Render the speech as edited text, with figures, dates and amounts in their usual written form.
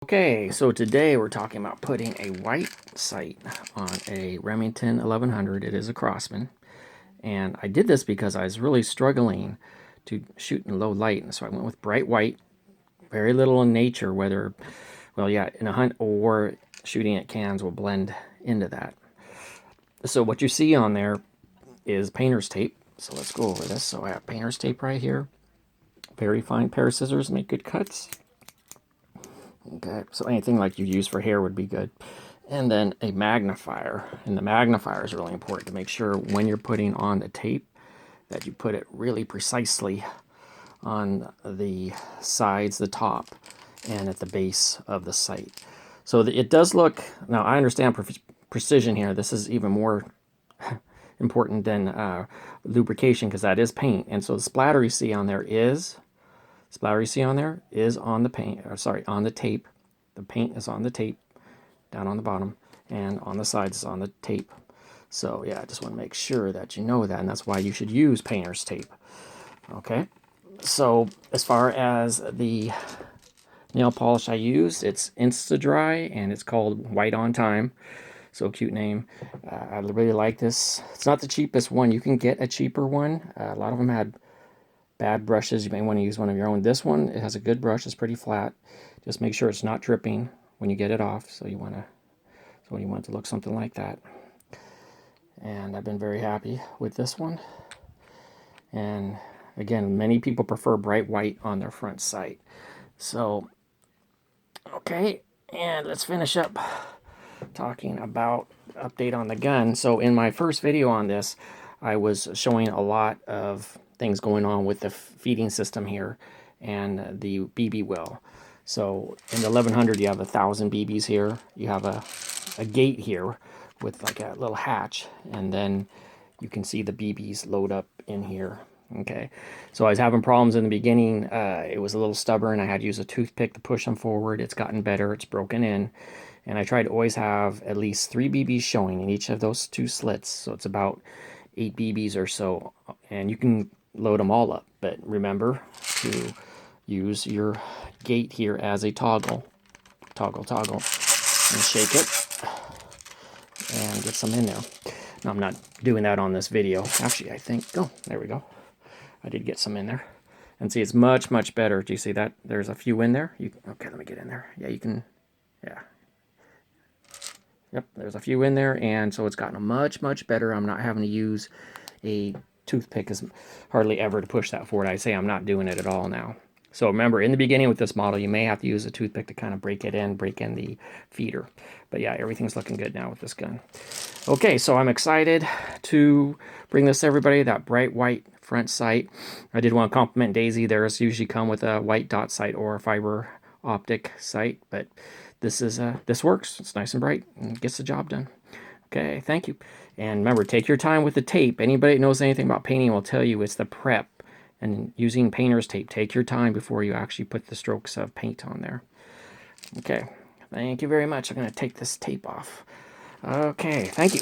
Okay, so today we're talking about putting a white sight on a Remington 1100. It is a Crosman. And I did this because I was really struggling to shoot in low light. And so I went with bright white, very little in nature, whether, well, yeah, in a hunt or shooting at cans will blend into that. So what you see on there is painter's tape. So let's go over this. So I have painter's tape right here. Very fine pair of scissors, make good cuts. Okay, so anything like you use for hair would be good. And then a magnifier. And the magnifier is really important to make sure when you're putting on the tape that you put it really precisely on the sides, the top, and at the base of the sight. So it does look, now I understand precision here. This is even more important than lubrication because that is paint. And so the splatter you see on there is on the paint, or sorry, on the tape. The paint is on the tape, down on the bottom, and on the sides is on the tape. So yeah, I just want to make sure that you know that, and that's why you should use painter's tape. Okay, so as far as the nail polish I used, it's Insta-Dry, and it's called White on Time. So cute name. I really like this. It's not the cheapest one. You can get a cheaper one. A lot of them had bad brushes. You may want to use one of your own. This one, it has a good brush. It's pretty flat. Just make sure it's not dripping when you get it off. So you want it to look something like that. And I've been very happy with this one. And again, many people prefer bright white on their front sight. So, okay, and let's finish up talking about update on the gun. So in my first video on this, I was showing a lot of things going on with the feeding system here and the BB well. So in the 1100 you have 1,000 BBs here. You have a gate here with like a little hatch, and then you can see the BBs load up in here. Okay, so I was having problems in the beginning. It was a little stubborn. I had to use a toothpick to push them forward. It's gotten better. It's broken in. And I try to always have at least 3 BBs showing in each of those 2 slits. So it's about 8 BBs or so. And you can load them all up. But remember to use your gate here as a toggle. Toggle, and shake it. And get some in there. Now, I'm not doing that on this video. Actually, I think, oh, there we go. I did get some in there. And see, it's much, much better. Do you see that? There's a few in there. Okay, let me get in there. Yeah, you can, yeah. Yep, there's a few in there, and so it's gotten much, much better. I'm not having to use a toothpick as hardly ever to push that forward. I say I'm not doing it at all now. So remember, in the beginning with this model, you may have to use a toothpick to kind of break in the feeder. But yeah, everything's looking good now with this gun. Okay, so I'm excited to bring this to everybody, that bright white front sight. I did want to compliment Daisy. Theirs usually come with a white dot sight or a fiber optic sight, but this works. It's nice and bright and gets the job done. Okay, thank you. And remember, take your time with the tape. Anybody that knows anything about painting will tell you it's the prep and using painter's tape. Take your time before you actually put the strokes of paint on there. Okay, thank you very much. I'm going to take this tape off. Okay, thank you.